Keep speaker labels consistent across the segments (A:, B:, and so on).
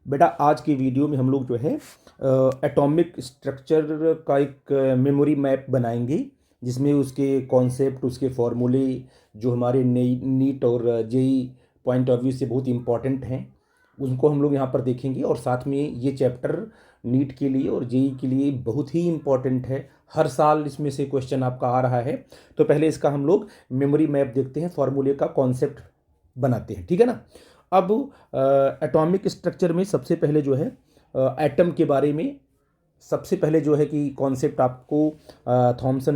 A: बेटा आज की वीडियो में हम लोग जो है एटॉमिक स्ट्रक्चर का एक मेमोरी मैप बनाएंगे, जिसमें उसके कॉन्सेप्ट, उसके फॉर्मूले जो हमारे नीट और जेई पॉइंट ऑफ व्यू से बहुत इंपॉर्टेंट हैं, उनको हम लोग यहाँ पर देखेंगे। और साथ में ये चैप्टर नीट के लिए और जेई के लिए बहुत ही इम्पॉर्टेंट है। हर साल इसमें से क्वेश्चन आपका आ रहा है। तो पहले इसका हम लोग मेमोरी मैप देखते हैं, फॉर्मूले का कॉन्सेप्ट बनाते हैं, ठीक है ना। अब एटॉमिक स्ट्रक्चर में सबसे पहले जो है एटम के बारे में सबसे पहले जो है कि कॉन्सेप्ट आपको थॉमसन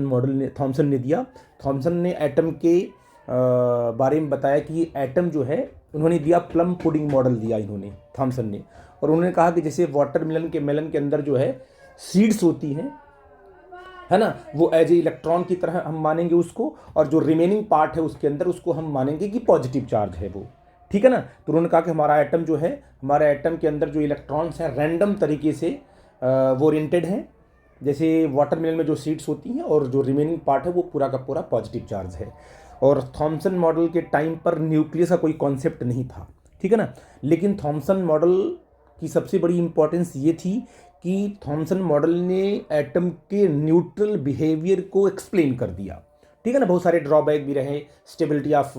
A: ने दिया। थॉमसन ने एटम के बारे में बताया कि एटम जो है, उन्होंने दिया प्लम पुडिंग मॉडल दिया इन्होंने, थॉमसन ने। और उन्होंने कहा कि जैसे वाटरमेलन के मेलन के अंदर जो है सीड्स होती हैं, है ना, वो एज ए इलेक्ट्रॉन की तरह हम मानेंगे उसको, और जो रिमेनिंग पार्ट है उसके अंदर उसको हम मानेंगे कि पॉजिटिव चार्ज है वो, ठीक है ना। तो उन्होंने कहा कि हमारा एटम जो है, हमारे एटम के अंदर जो इलेक्ट्रॉन्स हैं रैंडम तरीके से वो ओरिएंटेड हैं, जैसे वाटरमेलन में जो सीड्स होती हैं, और जो रिमेनिंग पार्ट है वो पूरा का पूरा पॉजिटिव चार्ज है। और थॉमसन मॉडल के टाइम पर न्यूक्लियस का कोई कॉन्सेप्ट नहीं था, ठीक है ना। लेकिन थॉमसन मॉडल की सबसे बड़ी इंपॉर्टेंस ये थी कि थॉमसन मॉडल ने एटम के न्यूट्रल बिहेवियर को एक्सप्लेन कर दिया, ठीक है ना। बहुत सारे ड्रॉबैक भी रहे, स्टेबिलिटी ऑफ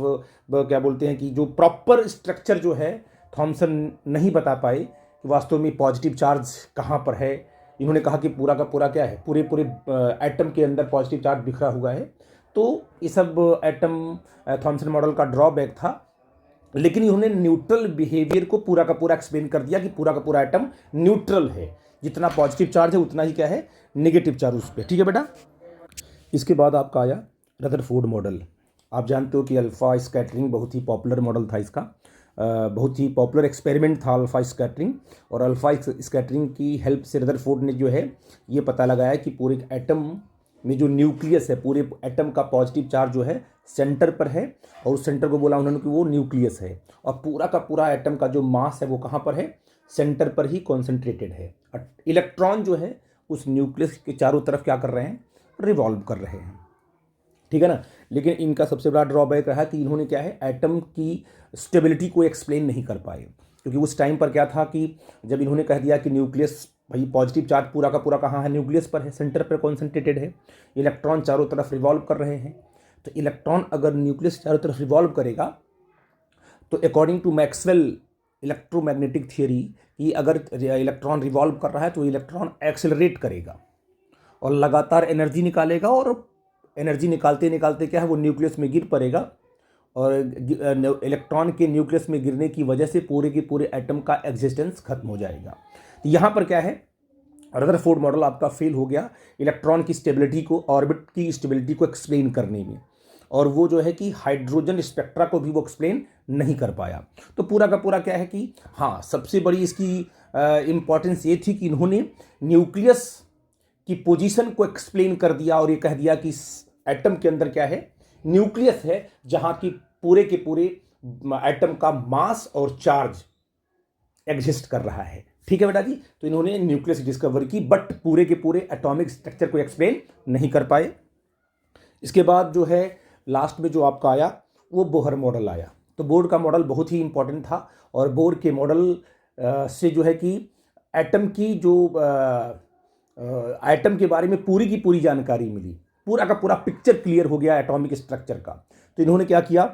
A: क्या बोलते हैं कि जो प्रॉपर स्ट्रक्चर जो है थॉमसन नहीं बता पाए कि वास्तव में पॉजिटिव चार्ज कहाँ पर है। इन्होंने कहा कि पूरा का पूरा क्या है, पूरे पूरे एटम के अंदर पॉजिटिव चार्ज बिखरा हुआ है। तो ये सब एटम थॉमसन मॉडल का ड्रॉबैक था। लेकिन इन्होंने न्यूट्रल बिहेवियर को पूरा का पूरा एक्सप्लेन कर दिया कि पूरा का पूरा एटम न्यूट्रल है, जितना पॉजिटिव चार्ज है उतना ही क्या है, नेगेटिव चार्ज उस पर, ठीक है बेटा। इसके बाद आपका आया रदरफोर्ड मॉडल। आप जानते हो कि अल्फ़ा स्कैटरिंग बहुत ही पॉपुलर मॉडल था इसका, बहुत ही पॉपुलर एक्सपेरिमेंट था अल्फ़ा स्कैटरिंग। और अल्फ़ा स्कैटरिंग की हेल्प से रदरफोर्ड ने जो है ये पता लगाया कि पूरे एटम में जो न्यूक्लियस है, पूरे एटम का पॉजिटिव चार्ज जो है सेंटर पर है, और उस सेंटर को बोला उन्होंने कि वो न्यूक्लियस है। और पूरा का पूरा एटम का जो मास है वो कहाँ पर है, सेंटर पर ही कॉन्सेंट्रेटेड है। इलेक्ट्रॉन जो है उस न्यूक्लियस के चारों तरफ क्या कर रहे हैं, रिवॉल्व कर रहे हैं, ठीक है ना। लेकिन इनका सबसे बड़ा ड्रॉबैक रहा कि इन्होंने क्या है, एटम की स्टेबिलिटी को एक्सप्लेन नहीं कर पाए। क्योंकि उस टाइम पर क्या था कि जब इन्होंने कह दिया कि न्यूक्लियस, भाई पॉजिटिव चार्ज पूरा का पूरा कहाँ है, न्यूक्लियस पर है, सेंटर पर कॉन्सेंट्रेटेड है, इलेक्ट्रॉन चारों तरफ रिवॉल्व कर रहे हैं। तो इलेक्ट्रॉन अगर न्यूक्लियस चारों तरफ रिवॉल्व करेगा तो according to Maxwell electromagnetic theory, कि अगर इलेक्ट्रॉन रिवॉल्व कर रहा है तो इलेक्ट्रॉन एक्सेलरेट करेगा और लगातार एनर्जी निकालेगा, और एनर्जी निकालते निकालते क्या है, वो न्यूक्लियस में गिर पड़ेगा। और इलेक्ट्रॉन के न्यूक्लियस में गिरने की वजह से पूरे के पूरे एटम का एग्जिस्टेंस खत्म हो जाएगा। तो यहाँ पर क्या है, रदरफोर्ड मॉडल आपका फेल हो गया इलेक्ट्रॉन की स्टेबिलिटी को, ऑर्बिट की स्टेबिलिटी को एक्सप्लेन करने में। और वो जो है कि हाइड्रोजन स्पेक्ट्रा को भी वो एक्सप्लेन नहीं कर पाया। तो पूरा का पूरा क्या है कि हाँ, सबसे बड़ी इसकी इंपॉर्टेंस ये थी कि इन्होंने न्यूक्लियस की पोजीशन को एक्सप्लेन कर दिया, और ये कह दिया कि एटम के अंदर क्या है, न्यूक्लियस है, जहां की पूरे के पूरे एटम का मास और चार्ज एग्जिस्ट कर रहा है, ठीक है बेटा जी। तो इन्होंने न्यूक्लियस डिस्कवर की, बट पूरे के पूरे एटॉमिक स्ट्रक्चर को एक्सप्लेन नहीं कर पाए। इसके बाद जो है लास्ट में जो आपका आया वो बोहर मॉडल आया। तो बोर का मॉडल बहुत ही इंपॉर्टेंट था, और बोर के मॉडल से जो है कि एटम की जो एटम के बारे में पूरी की पूरी जानकारी मिली, पूरा का पूरा पिक्चर क्लियर हो गया एटॉमिक स्ट्रक्चर का। तो इन्होंने क्या किया,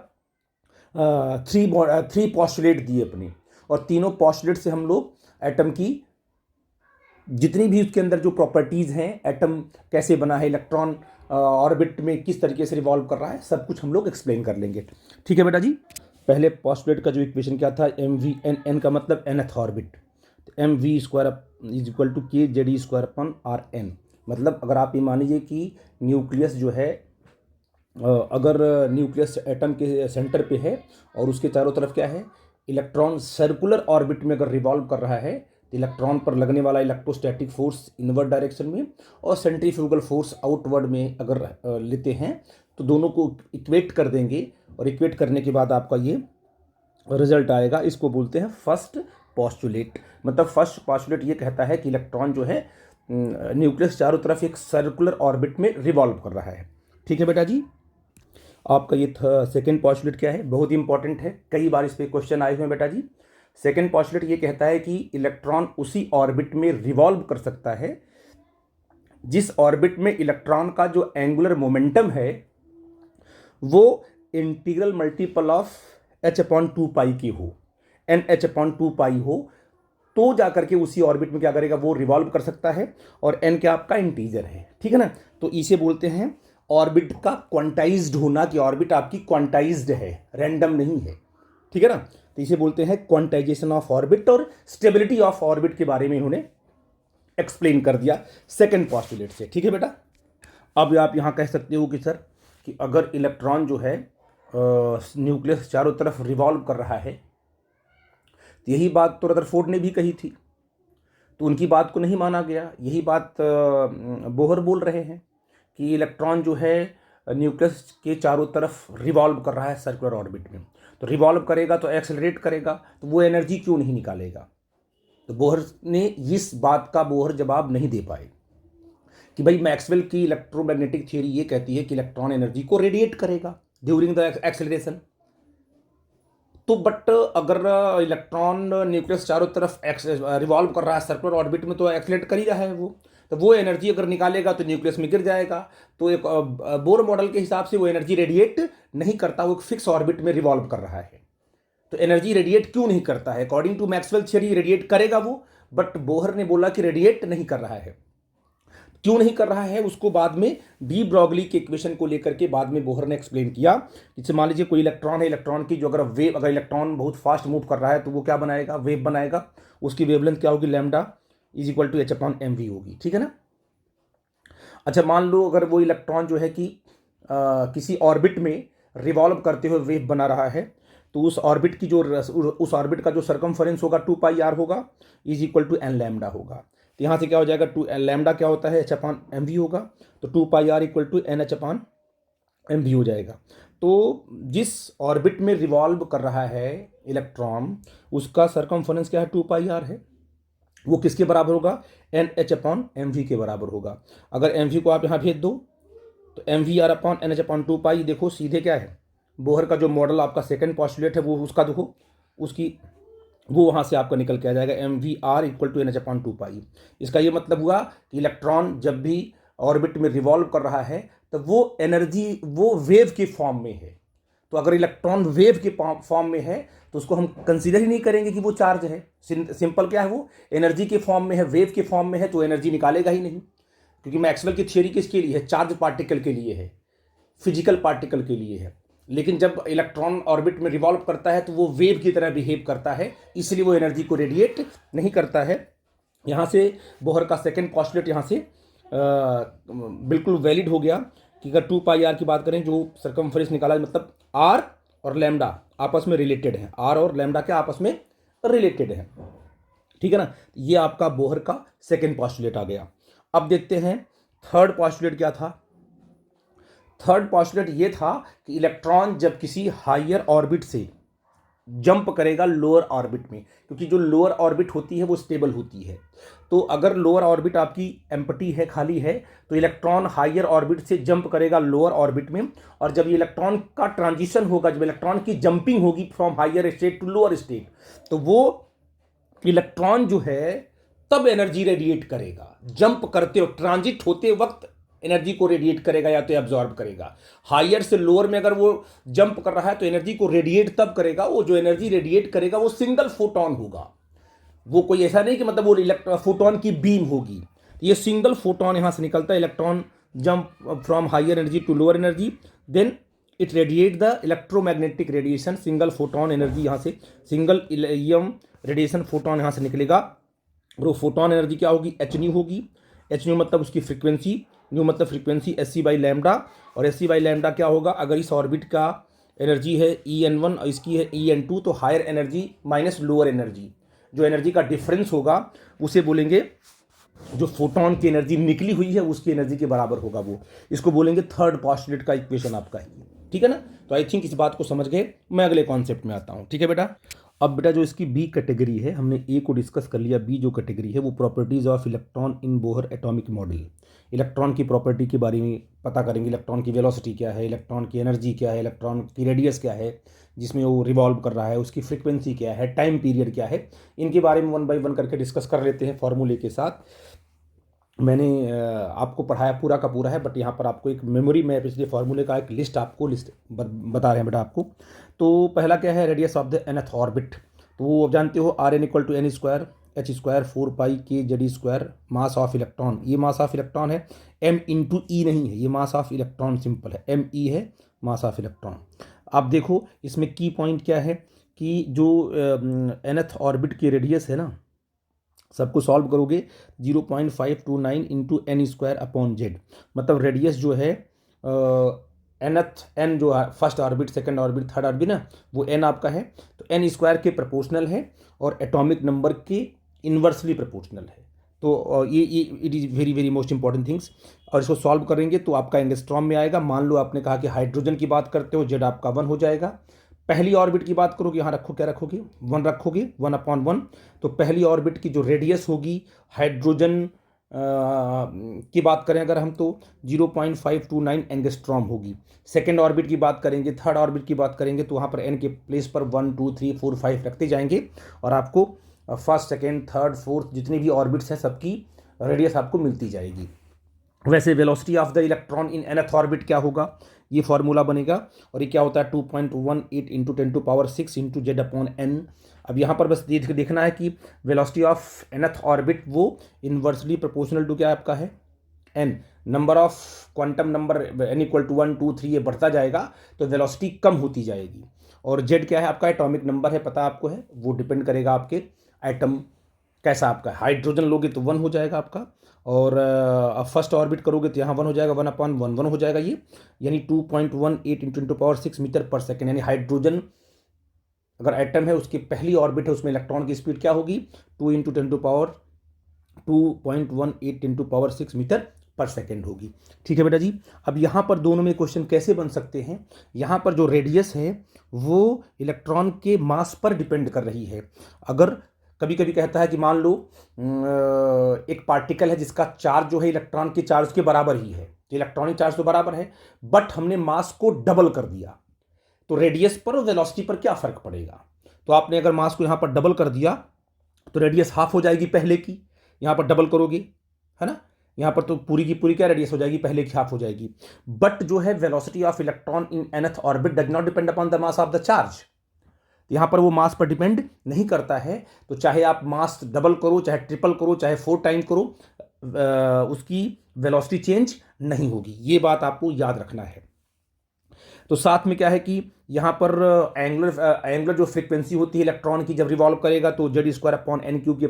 A: थ्री पॉस्टुलेट दिए अपने, और तीनों पॉस्टुलेट से हम लोग एटम की जितनी भी उसके अंदर जो प्रॉपर्टीज़ हैं, एटम कैसे बना है, इलेक्ट्रॉन ऑर्बिट में किस तरीके से रिवॉल्व कर रहा है, सब कुछ हम लोग एक्सप्लेन कर लेंगे, ठीक है बेटा जी। पहले पॉस्टुलेट का जो इक्वेशन क्या था, एम वी एन, एन का मतलब nth orbit, m v square is equal to k Z e square upon r n. मतलब अगर आप ये मान लीजिए कि न्यूक्लियस जो है, अगर न्यूक्लियस एटम के सेंटर पे है और उसके चारों तरफ क्या है, इलेक्ट्रॉन सर्कुलर ऑर्बिट में अगर रिवॉल्व कर रहा है, तो इलेक्ट्रॉन पर लगने वाला इलेक्ट्रोस्टैटिक फोर्स इनवर्ड डायरेक्शन में और सेंट्रीफ्यूगल फोर्स आउटवर्ड में अगर लेते हैं, तो दोनों को इक्वेट कर देंगे, और इक्वेट करने के बाद आपका ये रिजल्ट आएगा। इसको बोलते हैं फर्स्ट पॉस्टुलेट। मतलब फर्स्ट पॉस्टुलेट ये कहता है कि इलेक्ट्रॉन जो है न्यूक्लियस चारों तरफ एक सर्कुलर ऑर्बिट में रिवॉल्व कर रहा है, ठीक है बेटा जी। आपका ये सेकेंड पॉस्टुलेट क्या है, बहुत ही इंपॉर्टेंट है, कई बार इस पर क्वेश्चन आए हुए हैं बेटा जी। सेकेंड पॉस्टुलेट ये कहता है कि इलेक्ट्रॉन उसी ऑर्बिट में रिवॉल्व कर सकता है जिस ऑर्बिट में इलेक्ट्रॉन का जो एंगुलर मोमेंटम है वो इंटीग्रल मल्टीपल ऑफ h/2 की हो, NH/2 हो, तो जाकर के उसी ऑर्बिट में क्या करेगा, वो रिवॉल्व कर सकता है। और n क्या आपका इंटीजर है, ठीक है ना। तो इसे बोलते हैं ऑर्बिट का क्वांटाइज्ड होना, कि ऑर्बिट आपकी क्वांटाइज्ड है, रैंडम नहीं है, ठीक है ना। तो इसे बोलते हैं क्वांटाइजेशन ऑफ ऑर्बिट, और स्टेबिलिटी ऑफ ऑर्बिट के बारे में इन्होंने एक्सप्लेन कर दिया सेकेंड पॉस्टुलेट से, ठीक है बेटा। अब आप यहाँ कह सकते हो कि सर कि अगर इलेक्ट्रॉन जो है न्यूक्लियस चारों तरफ रिवॉल्व कर रहा है, तो यही बात तो रदरफोर्ड ने भी कही थी, तो उनकी बात को नहीं माना गया। यही बात बोहर बोल रहे हैं कि इलेक्ट्रॉन जो है न्यूक्लियस के चारों तरफ रिवॉल्व कर रहा है सर्कुलर ऑर्बिट में, तो रिवॉल्व करेगा तो एक्सेलरेट करेगा, तो वो एनर्जी क्यों नहीं निकालेगा। तो बोहर ने इस बात का बोहर जवाब नहीं दे पाए कि भाई मैक्सवेल की इलेक्ट्रोमैग्नेटिक थियरी ये कहती है कि इलेक्ट्रॉन एनर्जी को रेडिएट करेगा ड्यूरिंग द एक्सेलरेशन। तो बट अगर इलेक्ट्रॉन न्यूक्लियस चारों तरफ रिवॉल्व कर रहा है सर्कुलर ऑर्बिट में, तो एक्सेलरेट कर ही रहा है वो, तो वो एनर्जी अगर निकालेगा तो न्यूक्लियस में गिर जाएगा। तो एक बोर मॉडल के हिसाब से वो एनर्जी रेडिएट नहीं करता, वो एक फिक्स ऑर्बिट में रिवॉल्व कर रहा है। तो एनर्जी रेडिएट क्यों नहीं करता है, according to Maxwell theory radiate करेगा वो, बट बोहर ने बोला कि रेडिएट नहीं कर रहा है। क्यों नहीं कर रहा है उसको बाद में डी ब्रॉगली के इक्वेशन को लेकर के बाद में बोहर ने एक्सप्लेन किया। जैसे मान लीजिए कोई इलेक्ट्रॉन है, इलेक्ट्रॉन की जो अगर इलेक्ट्रॉन बहुत फास्ट मूव कर रहा है तो वो क्या बनाएगा, वेव बनाएगा। उसकी वेवलेंथ क्या होगी, lambda is equal to h/mv होगी, ठीक है ना। अच्छा मान लो अगर वो इलेक्ट्रॉन जो है कि किसी ऑर्बिट में रिवॉल्व करते हुए वेव बना रहा है, तो उस ऑर्बिट का जो सरकमफरेंस होगा 2πr होगा, is equal to n lambda होगा। तो यहाँ से क्या हो जाएगा, 2 लैम्डा क्या होता है, h/mv होगा, तो 2πr इक्वल टू nh/mv हो जाएगा। तो जिस ऑर्बिट में रिवॉल्व कर रहा है इलेक्ट्रॉन, उसका सरकमफरेंस क्या है, 2πr है, वो किसके बराबर होगा, nh/mv के बराबर होगा। अगर mv को आप यहाँ भेज दो तो mvr/nh/2π, देखो सीधे क्या है, बोहर का जो मॉडल आपका सेकेंड पॉस्टुलेट है वो उसका देखो, उसकी वो वहाँ से आपका निकल के आ जाएगा mvr इक्वल टू nh/2π। इसका ये मतलब हुआ कि इलेक्ट्रॉन जब भी ऑर्बिट में रिवॉल्व कर रहा है तो वो एनर्जी वो वेव के फॉर्म में है। तो अगर इलेक्ट्रॉन वेव के फॉर्म में है तो उसको हम कंसीडर ही नहीं करेंगे कि वो चार्ज है। सिंपल क्या है, वो एनर्जी के फॉर्म में है, वेव के फॉर्म में है, तो एनर्जी निकालेगा ही नहीं, क्योंकि मैक्सवेल की थियरी किसके लिए है, चार्ज पार्टिकल के लिए है, फिजिकल पार्टिकल के लिए है। लेकिन जब इलेक्ट्रॉन ऑर्बिट में रिवॉल्व करता है तो वो वेव की तरह बिहेव करता है, इसलिए वो एनर्जी को रेडिएट नहीं करता है। यहाँ से बोहर का सेकेंड पॉस्टुलेट यहाँ से बिल्कुल वैलिड हो गया कि अगर 2πr की बात करें, जो सरकमफरेंस निकाला, मतलब r और लैम्डा आपस में रिलेटेड है, r और लैम्डा क्या आपस में रिलेटेड है, ठीक है ना। ये आपका बोहर का सेकेंड पॉस्टुलेट आ गया। अब देखते हैं थर्ड पॉस्टुलेट क्या था। थर्ड पॉस्टुलेट ये था कि इलेक्ट्रॉन जब किसी हायर ऑर्बिट से जंप करेगा लोअर ऑर्बिट में, क्योंकि जो लोअर ऑर्बिट होती है वो स्टेबल होती है, तो अगर लोअर ऑर्बिट आपकी एम्प्टी है, खाली है, तो इलेक्ट्रॉन हायर ऑर्बिट से जंप करेगा लोअर ऑर्बिट में। और जब ये इलेक्ट्रॉन का ट्रांजिशन होगा, जब इलेक्ट्रॉन की जंपिंग होगी from higher state to lower state, तो वो इलेक्ट्रॉन जो है तब एनर्जी रेडिएट करेगा। जंप करते हो, ट्रांजिट होते वक्त एनर्जी को रेडिएट करेगा या तो एब्जॉर्ब करेगा। हायर से लोअर में अगर वो जंप कर रहा है तो एनर्जी को रेडिएट तब करेगा, वो जो एनर्जी रेडिएट करेगा वो सिंगल फोटोन होगा। वो कोई ऐसा नहीं कि मतलब वो फोटोन की बीम होगी, ये सिंगल फोटोन यहाँ से निकलता है। Electron jump from higher energy to lower energy, then it radiate the electromagnetic radiation, single photon energy यहाँ से, सिंगल रेडिएशन फोटोन यहाँ से निकलेगा। और वो फोटोन एनर्जी क्या होगी, एच होगी। एच मतलब उसकी फ्रीक्वेंसी, न्यू मतलब फ्रीक्वेंसी sc/λ, और sc/λ क्या होगा, अगर इस ऑर्बिट का एनर्जी है En1 और इसकी है En2, तो higher energy minus lower energy, जो एनर्जी का डिफरेंस होगा उसे बोलेंगे, जो फोटोन की एनर्जी निकली हुई है उसकी एनर्जी के बराबर होगा वो। इसको बोलेंगे थर्ड पॉस्टुलेट का इक्वेशन आपका है, ठीक है ना। तो आई थिंक इस बात को समझ गए। मैं अगले कॉन्सेप्ट में आता हूँ, ठीक है बेटा। अब बेटा जो इसकी बी कैटेगरी है, हमने ए को डिस्कस कर लिया, बी जो कैटेगरी है वो properties of electron in Bohr atomic model. Electron की प्रॉपर्टी के बारे में पता करेंगे, इलेक्ट्रॉन की वेलोसिटी क्या है, इलेक्ट्रॉन की एनर्जी क्या है, इलेक्ट्रॉन की रेडियस क्या है, जिसमें वो रिवॉल्व कर रहा है, उसकी फ्रीक्वेंसी क्या है, टाइम पीरियड क्या है, इनके बारे में वन बाय वन करके डिस्कस कर लेते हैं फॉर्मूले के साथ। मैंने आपको पढ़ाया पूरा का पूरा है, बट यहाँ पर आपको एक मेमोरी मैप, इसलिए फार्मूले का एक लिस्ट आपको बता रहे हैं बेटा आपको। तो पहला क्या है, radius of the nth orbit. तो वो आप जानते हो R N equal to N square H square 4 pi K Z square, mass of electron, ये मास ऑफ इलेक्ट्रॉन है, एम इंटू ई नहीं है, ये मास ऑफ इलेक्ट्रॉन सिंपल है, एम ई है मास ऑफ इलेक्ट्रॉन। आप देखो इसमें की पॉइंट क्या है कि जो nth ऑर्बिट की रेडियस है ना, सबको सॉल्व करोगे 0.529 into N square upon Z, मतलब रेडियस जो है एन जो first orbit, second orbit, third orbit ना, वो एन आपका है, तो एन स्क्वायर के प्रोपोर्शनल है और एटॉमिक नंबर के इन्वर्सली प्रोपोर्शनल है। तो ये it is very very most important things. और इसको सॉल्व करेंगे तो आपका एंगस्ट्रॉम में आएगा। मान लो आपने कहा कि हाइड्रोजन की बात करते हो, जेड आपका 1 हो जाएगा। पहली ऑर्बिट की बात करोगे, यहाँ रखो, क्या रखोगे, 1 रखोगे, 1/1। तो पहली ऑर्बिट की जो रेडियस होगी हाइड्रोजन की बात करें अगर हम, तो 0.529 एंगस्ट्रॉम होगी। सेकेंड ऑर्बिट की बात करेंगे, थर्ड ऑर्बिट की बात करेंगे, तो वहाँ पर एन के प्लेस पर 1 2 3 4 5 रखते जाएंगे और आपको फर्स्ट सेकेंड थर्ड फोर्थ जितनी भी ऑर्बिट्स हैं सबकी रेडियस आपको मिलती जाएगी। वैसे velocity of the electron in nth orbit क्या होगा, ये फॉर्मूला बनेगा। और ये क्या होता है 2.18 into 10⁻6 into Z upon N. अब यहाँ पर बस देखना है कि वेलोसिटी ऑफ nth ऑर्बिट वो इन्वर्सली प्रोपोर्शनल टू क्या आपका है, N. Number of quantum number n equal to 1 2 3 ये बढ़ता जाएगा तो वेलोसिटी कम होती जाएगी। और जेड क्या है आपका, एटॉमिक नंबर है, पता आपको है, वो डिपेंड करेगा आपके एटम कैसा आपका। हाइड्रोजन लोगे तो 1 हो जाएगा आपका, और फर्स्ट ऑर्बिट करोगे तो यहाँ 1 हो जाएगा, 1/1 हो जाएगा ये, यानी 2.18 इंटू 10⁻6 मीटर पर सेकेंड। यानी हाइड्रोजन अगर एटम है उसकी पहली ऑर्बिट है, उसमें इलेक्ट्रॉन की स्पीड क्या होगी, 2 इंटू 2.18 इंटू पावर 6 मीटर पर सेकेंड होगी। ठीक है बेटा जी। अब यहाँ पर दोनों में क्वेश्चन कैसे बन सकते हैं, यहाँ पर जो रेडियस है वो इलेक्ट्रॉन के मास पर डिपेंड कर रही है। अगर कभी कभी कहता है कि मान लो एक पार्टिकल है जिसका चार्ज जो है इलेक्ट्रॉन के चार्ज के बराबर ही है, इलेक्ट्रॉनिक चार्ज तो बराबर है, बट हमने मास को डबल कर दिया, तो रेडियस पर और वेलोसिटी पर क्या फर्क पड़ेगा। तो आपने अगर मास को यहां पर डबल कर दिया तो रेडियस हाफ हो जाएगी पहले की, यहां पर डबल करोगे, है ना, यहां पर तो पूरी की पूरी क्या रेडियस हो जाएगी, पहले की हाफ हो जाएगी। बट जो है velocity of electron in nth orbit does not depend upon the mass of the charge. यहाँ पर वो मास पर डिपेंड नहीं करता है, तो चाहे आप मास डबल करो, चाहे ट्रिपल करो, चाहे 4 टाइम करो, उसकी वेलोसिटी चेंज नहीं होगी। ये बात आपको याद रखना है। तो साथ में क्या है कि यहाँ पर एंगुलर जो फ्रीक्वेंसी होती है इलेक्ट्रॉन की जब रिवॉल्व करेगा तो Z square upon N cube की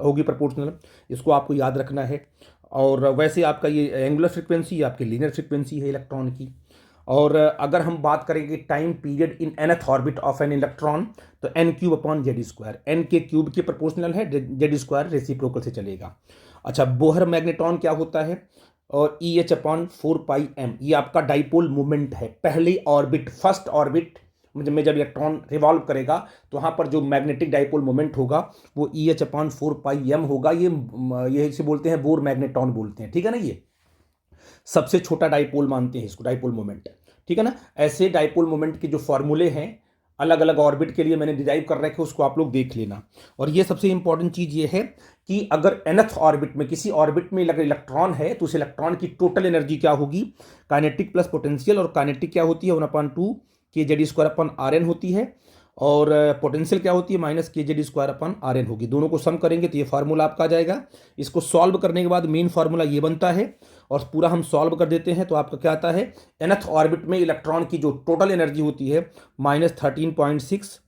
A: होगी प्रोपोर्शनल, इसको आपको याद रखना है। और वैसे आपका ये एंगुलर फ्रीक्वेंसी आपकी लीनियर फ्रीक्वेंसी है इलेक्ट्रॉन की। और अगर हम बात करेंगे time period in nth orbit of n electron, तो n cube upon Z square, n के क्यूब के प्रोपोर्शनल है, जेड स्क्वायर रेसिप्रोकल से चलेगा। अच्छा, बोहर मैग्नेट्रॉन क्या होता है, और ई एच अपॉन 4πm, ये आपका डाइपोल मोमेंट है। पहली ऑर्बिट, फर्स्ट ऑर्बिट में जब इलेक्ट्रॉन रिवॉल्व करेगा तो वहाँ पर जो मैग्नेटिक डाइपोल मोमेंट होगा वो ई एच अपॉन 4πm होगा। ये इसे बोलते हैं बोर मैग्नेट्रॉन बोलते हैं, ठीक है ना, ये सबसे छोटा डाइपोल मानते हैं इसको, डाइपोल मोमेंट, ठीक है ना। ऐसे डाइपोल मोमेंट के जो फॉर्मूले हैं अलग अलग ऑर्बिट के लिए मैंने डिराइव कर रखे, उसको आप लोग देख लेना। और ये सबसे इंपॉर्टेंट चीज ये है कि अगर nth ऑर्बिट में, किसी ऑर्बिट में अगर इलेक्ट्रॉन है तो उस इलेक्ट्रॉन की टोटल एनर्जी क्या होगी, काइनेटिक प्लस पोटेंशियल। और काइनेटिक क्या होती है 1/2 K Z square upon R N होती है, और पोटेंशियल क्या होती है minus K Z square upon R N होगी। दोनों को सम करेंगे तो ये फार्मूला आपका आ जाएगा। इसको सॉल्व करने के बाद मेन फार्मूला ये बनता है, और पूरा हम सॉल्व कर देते हैं तो आपका क्या आता है, nth ऑर्बिट में इलेक्ट्रॉन की जो टोटल एनर्जी होती है -13.6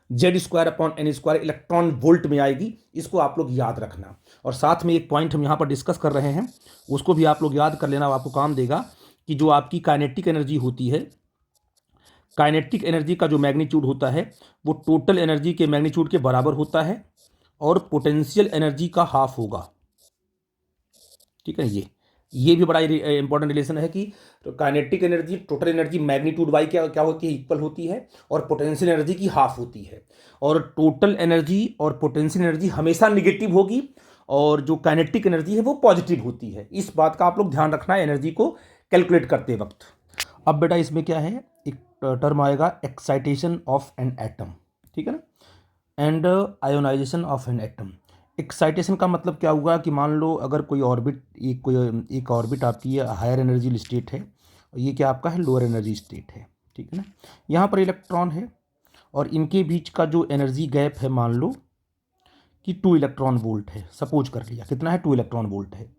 A: Z square upon N square electron volt में आएगी। इसको आप लोग याद रखना। और साथ में एक पॉइंट हम यहाँ पर डिस्कस कर रहे हैं, उसको भी आप लोग याद कर लेना, आपको काम देगा कि जो आपकी काइनेटिक एनर्जी होती है, काइनेटिक एनर्जी का जो मैग्नीट्यूड होता है वो टोटल एनर्जी के मैग्नीट्यूड के बराबर होता है, और पोटेंशियल एनर्जी का हाफ होगा, ठीक है। ये भी बड़ा इंपॉर्टेंट रिलेशन है कि kinetic energy total energy magnitude by क्या होती है, इक्वल होती है, और पोटेंशियल एनर्जी की हाफ होती है। और टोटल एनर्जी और पोटेंशियल एनर्जी हमेशा निगेटिव होगी, और जो काइनेटिक एनर्जी है वो पॉजिटिव होती है। इस बात का आप लोग ध्यान रखना है एनर्जी को कैलकुलेट करते वक्त। अब बेटा इसमें क्या है, एक टर्म आएगा एक्साइटेशन ऑफ एन एटम, ठीक है ना, and ionization of an atom. Excitation का मतलब क्या हुआ कि मान लो अगर कोई ऑर्बिट, एक ऑर्बिट आपकी हायर एनर्जी स्टेट है, और ये क्या आपका है, लोअर एनर्जी स्टेट है, ठीक है ना। यहाँ पर इलेक्ट्रॉन है और इनके बीच का जो एनर्जी गैप है मान लो कि 2 इलेक्ट्रॉन वोल्ट है, सपोज कर लिया, कितना है, 2 इलेक्ट्रॉन वोल्ट है।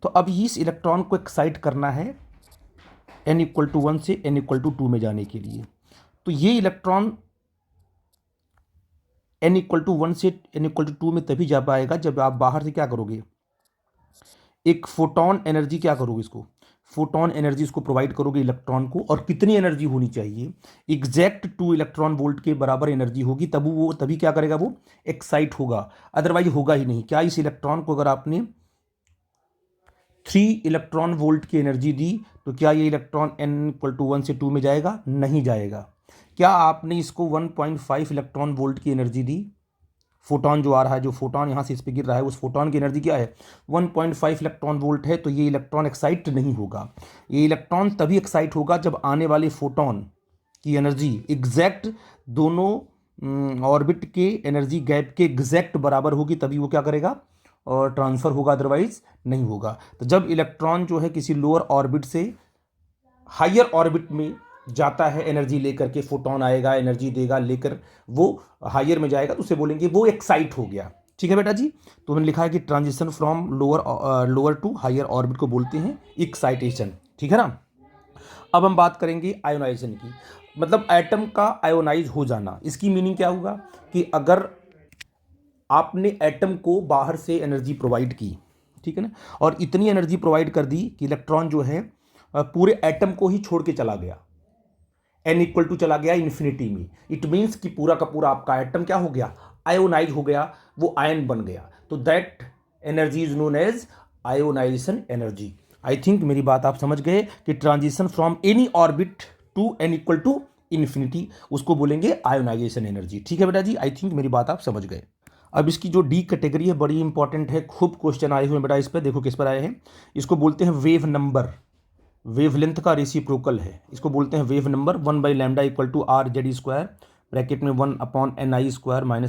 A: तो अब इस इलेक्ट्रॉन को एक्साइट करना है n=1 से n=2 में जाने के लिए। तो ये इलेक्ट्रॉन n=1 से n=2 में तभी जा पाएगा जब आप बाहर से क्या करोगे, एक फोटोन एनर्जी क्या करोगे, इसको फोटोन एनर्जी इसको प्रोवाइड करोगे इलेक्ट्रॉन को। और कितनी एनर्जी होनी चाहिए, एग्जैक्ट 2 इलेक्ट्रॉन वोल्ट के बराबर एनर्जी होगी, तब वो तभी क्या करेगा, वो एक्साइट होगा, अदरवाइज होगा ही नहीं। क्या इस इलेक्ट्रॉन को अगर आपने 3 इलेक्ट्रॉन वोल्ट की एनर्जी दी तो क्या ये इलेक्ट्रॉन n=1 से 2 में जाएगा, नहीं जाएगा। क्या आपने इसको 1.5 इलेक्ट्रॉन वोल्ट की एनर्जी दी, फोटोन जो आ रहा है, जो फोटोन यहाँ से इस पर गिर रहा है, उस फोटोन की एनर्जी क्या है, 1.5 इलेक्ट्रॉन वोल्ट है, तो ये इलेक्ट्रॉन एक्साइट नहीं होगा। ये इलेक्ट्रॉन तभी एक्साइट होगा जब आने वाले फोटोन की एनर्जी एग्जैक्ट दोनों ऑर्बिट के एनर्जी गैप के एग्जैक्ट बराबर होगी, तभी वो क्या करेगा, और ट्रांसफ़र होगा, अदरवाइज नहीं होगा। तो जब इलेक्ट्रॉन जो है किसी लोअर ऑर्बिट से हायर ऑर्बिट में जाता है, एनर्जी लेकर के, फोटोन आएगा, एनर्जी देगा, लेकर वो हायर में जाएगा, तो उसे बोलेंगे वो एक्साइट हो गया, ठीक है बेटा जी। तो मैंने लिखा है कि transition from lower to higher orbit को बोलते हैं एक्साइटेशन, ठीक है ना। अब हम बात करेंगे आयोनाइजेशन की, मतलब एटम का आयोनाइज हो जाना। इसकी मीनिंग क्या होगा कि अगर आपने एटम को बाहर से एनर्जी प्रोवाइड की, ठीक है ना, और इतनी एनर्जी प्रोवाइड कर दी कि इलेक्ट्रॉन जो है पूरे एटम को ही छोड़ के चला गया, n= चला गया इन्फिनिटी में, इट मीन्स कि पूरा का पूरा आपका एटम क्या हो गया, आयोनाइज हो गया, वो आयन बन गया। तो that energy is known as ionization energy. I think मेरी बात आप समझ गए कि transition from any orbit to n= infinity, उसको बोलेंगे आयोनाइजेशन एनर्जी, ठीक है बेटा जी। आई थिंक मेरी बात आप समझ गए। अब इसकी जो डी कैटेगरी है बड़ी इंपॉर्टेंट है, खूब क्वेश्चन आए हुए हैं बेटा इस पर, देखो किस पर आए हैं। इसको बोलते हैं वेव नंबर, वेवलेंथ का रेसिप्रोकल है, इसको बोलते हैं वेव नंबर। 1/λ=r/z² ब्रैकेट में 1/ni² -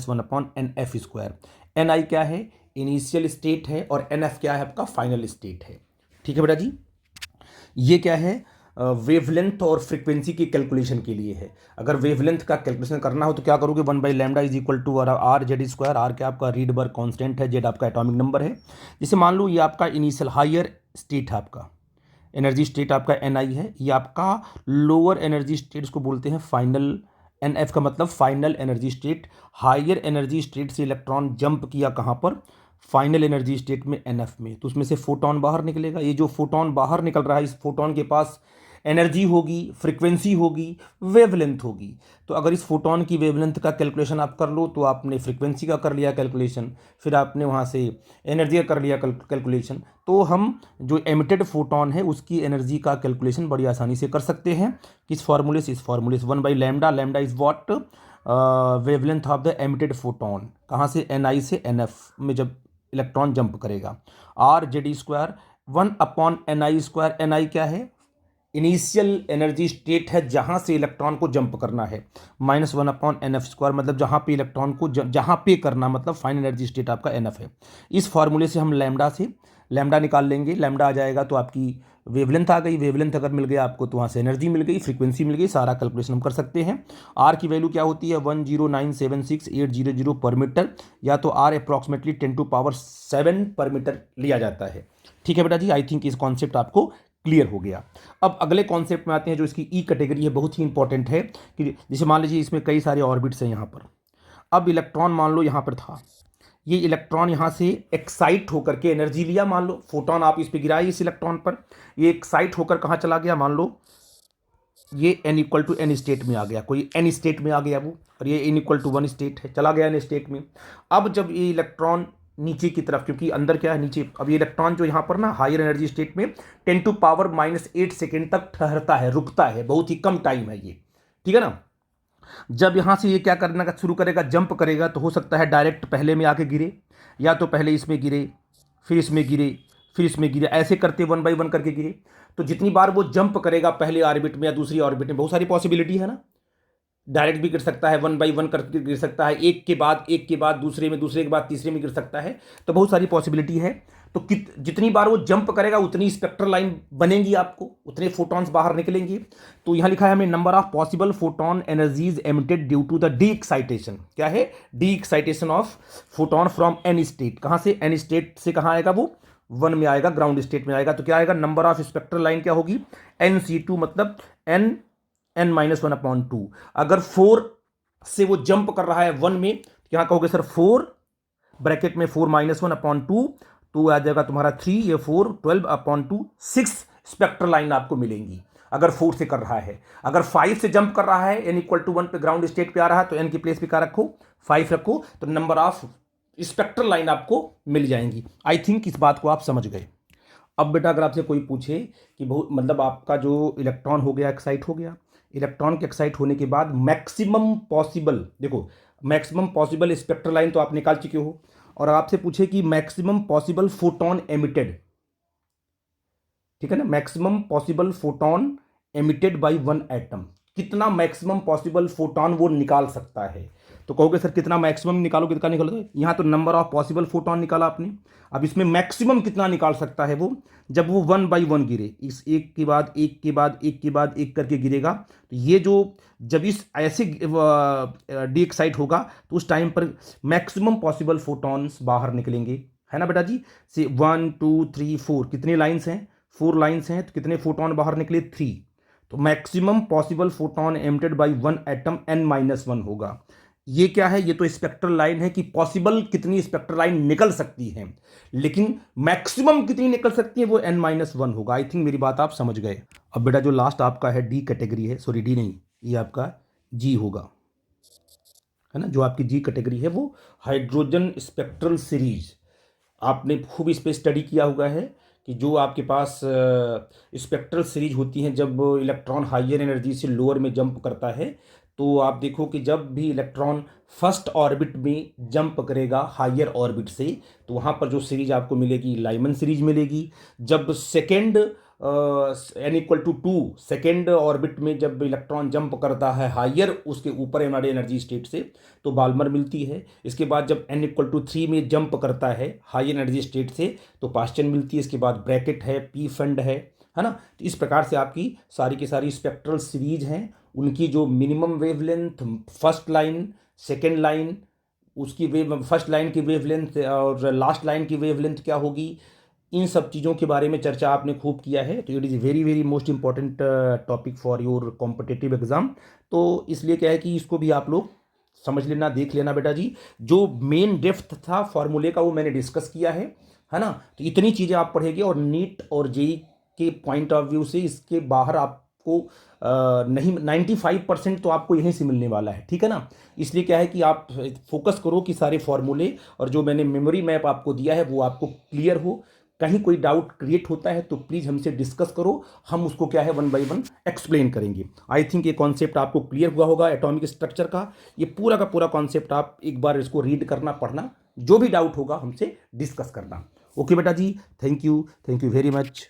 A: 1/nf²। ni क्या है, इनिशियल स्टेट है, और nf क्या है, आपका फाइनल स्टेट है, ठीक है बेटा जी। ये क्या है, वेवलेंथ और फ्रीक्वेंसी की कैलकुलेशन के लिए है। अगर वेवलेंथ का कैलकुलेशन करना हो तो क्या करोगे, 1/λ=r/z²। आर क्या आपका रीडबर्ग कांस्टेंट है, जेड आपका एटॉमिक नंबर है। जैसे मान लो ये आपका इनिशियल हायर स्टेट है, आपका एनर्जी स्टेट आपका ni है, ये आपका लोअर एनर्जी स्टेट, इसको बोलते हैं फाइनल। nf का मतलब final energy state. Higher energy state से इलेक्ट्रॉन जंप किया कहाँ पर, फाइनल एनर्जी स्टेट में, nf में, तो उसमें से फोटोन बाहर निकलेगा। ये जो फोटोन बाहर निकल रहा है, इस फोटोन के पास एनर्जी होगी, फ्रीक्वेंसी होगी, वेवलेंथ होगी। तो अगर इस फोटोन की वेवलेंथ का कैलकुलेशन आप कर लो तो आपने फ्रीक्वेंसी का कर लिया कैलकुलेशन, फिर आपने वहाँ से एनर्जी का कर लिया कैलकुलेशन। तो हम जो एमिटेड फोटोन है उसकी एनर्जी का कैलकुलेशन बड़ी आसानी से कर सकते हैं। किस फार्मूले से, इस फार्मूले से 1/λ, lambda is what, wavelength of the emitted photon, कहाँ से, ni से nf में जब इलेक्ट्रॉन जंप करेगा। r/z², 1/ni², ni क्या है, इनिशियल एनर्जी स्टेट है जहां से इलेक्ट्रॉन को जंप करना है, -1/nf², मतलब जहां पे इलेक्ट्रॉन को जहां पे करना, मतलब फाइनल एनर्जी स्टेट आपका nf है। इस फार्मूले से हम लैम्डा निकाल लेंगे, लैम्डा आ जाएगा तो आपकी वेवलेंथ आ गई। वेवलेंथ अगर मिल गया आपको तो वहाँ से एनर्जी मिल गई, फ्रीक्वेंसी मिल गई, सारा कैलकुलेशन हम कर सकते हैं। आर की वैल्यू क्या होती है, 10976,800 पर मीटर, या तो आर अप्रॉक्सीमेटली 10⁻7 पर मीटर लिया जाता है, ठीक है बेटा जी। आई थिंक इस कॉन्सेप्ट आपको क्लियर हो गया। अब अगले कॉन्सेप्ट में आते हैं जो इसकी ई कैटेगरी है, बहुत ही इंपॉर्टेंट है। कि जैसे मान लीजिए इसमें कई सारे ऑर्बिट्स हैं यहाँ पर, अब इलेक्ट्रॉन मान लो यहाँ पर था, ये इलेक्ट्रॉन यहाँ से एक्साइट होकर के एनर्जी लिया, मान लो फोटोन आप इस पर गिराए इस इलेक्ट्रॉन पर, ये एक्साइट होकर कहाँ चला गया, मान लो ये n=n स्टेट में आ गया, कोई n स्टेट में आ गया वो, और ये n=1 स्टेट है, चला गया n स्टेट में। अब जब ये इलेक्ट्रॉन नीचे की तरफ, क्योंकि अंदर क्या है नीचे, अब ये इलेक्ट्रॉन जो यहाँ पर ना हायर एनर्जी स्टेट में 10⁻⁻8 सेकेंड तक ठहरता है, रुकता है, बहुत ही कम टाइम है ये, ठीक है ना। जब यहाँ से ये क्या करना का शुरू करेगा, जंप करेगा, तो हो सकता है डायरेक्ट पहले में आके गिरे, या तो पहले इसमें गिरे, फिर इसमें गिरे, फिर इसमें गिरे, ऐसे करते 1 बाई 1 करके गिरे। तो जितनी बार वो जंप करेगा पहले ऑर्बिट में या दूसरी ऑर्बिट में, बहुत सारी पॉसिबिलिटी है ना, डायरेक्ट भी गिर सकता है, 1 बाई 1 करके गिर सकता है, एक के बाद दूसरे में, दूसरे के बाद तीसरे में गिर सकता है। तो बहुत सारी पॉसिबिलिटी है। तो जितनी बार वो जंप करेगा उतनी स्पेक्ट्रल लाइन बनेगी, आपको उतने फोटॉन्स बाहर निकलेंगे। तो यहां लिखा है हमें number of possible photon energies emitted due to the de excitation. क्या है? De excitation of photon from N state. कहां से? एन स्टेट से कहां आएगा वो? 1 में आएगा, ग्राउंड स्टेट में आएगा। तो क्या आएगा? नंबर ऑफ स्पेक्ट्रल लाइन क्या होगी? NC2 मतलब n-1/2। अगर 4 से वो जंप कर रहा है 1 में, तो यहां कहोगे सर 4 ब्रैकेट में 4-1/2, तो आ जाएगा तुम्हारा 3, ये 4, 12/2, 6 स्पेक्ट्रल लाइन आपको मिलेंगी अगर 4 से कर रहा है। अगर 5 से जंप कर रहा है, n=1 पे ग्राउंड स्टेट पे आ रहा है, तो n की प्लेस पे क्या रखो? 5 रखो। तो नंबर ऑफ स्पेक्ट्रल लाइन आपको मिल जाएंगी। आई थिंक इस बात को आप समझ गए। अब बेटा अगर आपसे कोई पूछे कि बहुत मतलब आपका जो इलेक्ट्रॉन हो गया एक्साइट हो गया, इलेक्ट्रॉन के एक्साइट होने के बाद मैक्सिमम पॉसिबल, देखो मैक्सिमम पॉसिबल स्पेक्ट्रल लाइन तो आप निकाल चुके हो, और आपसे पूछे कि मैक्सिमम पॉसिबल फोटॉन एमिटेड, ठीक है ना, maximum possible photon emitted by 1 atom, कितना मैक्सिमम पॉसिबल फोटॉन वो निकाल सकता है। तो कहोगे सर कितना मैक्सिमम निकालो, कितना निकालो? यहां तो नंबर ऑफ पॉसिबल फोटॉन निकाला आपने, अब इसमें मैक्सिमम कितना निकाल सकता है वो, जब वो 1 बाई 1 गिरे, इस एक के बाद एक के बाद एक के बाद एक करके गिरेगा, तो ये जो जब इस ऐसे डी एक्साइट होगा तो उस टाइम पर मैक्सिमम पॉसिबल फोटॉन्स बाहर निकलेंगे, है ना बेटा जी। से 1 2 3 4 कितने लाइन्स हैं? 4 लाइन्स हैं, तो कितने फोटॉन बाहर निकले? 3। तो maximum possible photon emitted by 1 atom n-1 होगा। ये क्या है? ये तो स्पेक्ट्रल लाइन है कि पॉसिबल कितनी स्पेक्ट्रल लाइन निकल सकती है, लेकिन मैक्सिमम कितनी निकल सकती है वो n-1 होगा। आई थिंक मेरी बात आप समझ गए। अब बेटा जो लास्ट आपका है डी कैटेगरी है, सॉरी डी नहीं, ये आपका जी होगा, है ना। जो आपकी जी कैटेगरी है वो हाइड्रोजन स्पेक्ट्रल सीरीज। आपने खूब इस पर स्टडी किया हुआ है कि जो आपके पास स्पेक्ट्रल सीरीज होती हैं, जब इलेक्ट्रॉन हाइयर एनर्जी से लोअर में जंप करता है, तो आप देखो कि जब भी इलेक्ट्रॉन फर्स्ट ऑर्बिट में जंप करेगा हाइयर ऑर्बिट से, तो वहाँ पर जो सीरीज आपको मिलेगी लाइमन सीरीज मिलेगी। जब सेकेंड n=2 सेकेंड ऑर्बिट में जब इलेक्ट्रॉन जंप करता है हाइयर उसके ऊपर हमारे एनर्जी स्टेट से, तो बाल्मर मिलती है। इसके बाद जब n=3 में जंप करता है हाई एनर्जी स्टेट से, तो पास्चन मिलती है। इसके बाद ब्रैकेट है, पी फंड है ना। तो इस प्रकार से आपकी सारी की सारी स्पेक्ट्रल सीरीज हैं, उनकी जो minimum wavelength, first line, second line, उसकी फर्स्ट लाइन की वेवलेंथ और लास्ट लाइन की वेवलेंथ क्या होगी, इन सब चीज़ों के बारे में चर्चा आपने खूब किया है। तो it is very very most important topic for your competitive exam. तो इसलिए क्या है कि इसको भी आप लोग समझ लेना, देख लेना बेटा जी। जो मेन डेप्थ था फॉर्मूले का वो मैंने डिस्कस किया है ना। तो इतनी चीज़ें आप पढ़ेंगे, और नीट और जेई के पॉइंट ऑफ व्यू से इसके बाहर आपको नहीं, 95% तो आपको यहीं से मिलने वाला है, ठीक है ना। इसलिए क्या है कि आप फोकस करो कि सारे फॉर्मूले और जो मैंने मेमोरी मैप आपको दिया है वो आपको क्लियर हो। कहीं कोई डाउट क्रिएट होता है तो प्लीज़ हमसे डिस्कस करो, हम उसको क्या है 1 बाई 1 एक्सप्लेन करेंगे। आई थिंक ये कॉन्सेप्ट आपको क्लियर हुआ होगा एटॉमिक स्ट्रक्चर का। ये पूरा का पूरा कॉन्सेप्ट आप एक बार इसको रीड करना, पढ़ना, जो भी डाउट होगा हमसे डिस्कस करना। ओके बेटा जी, थैंक यू वेरी मच।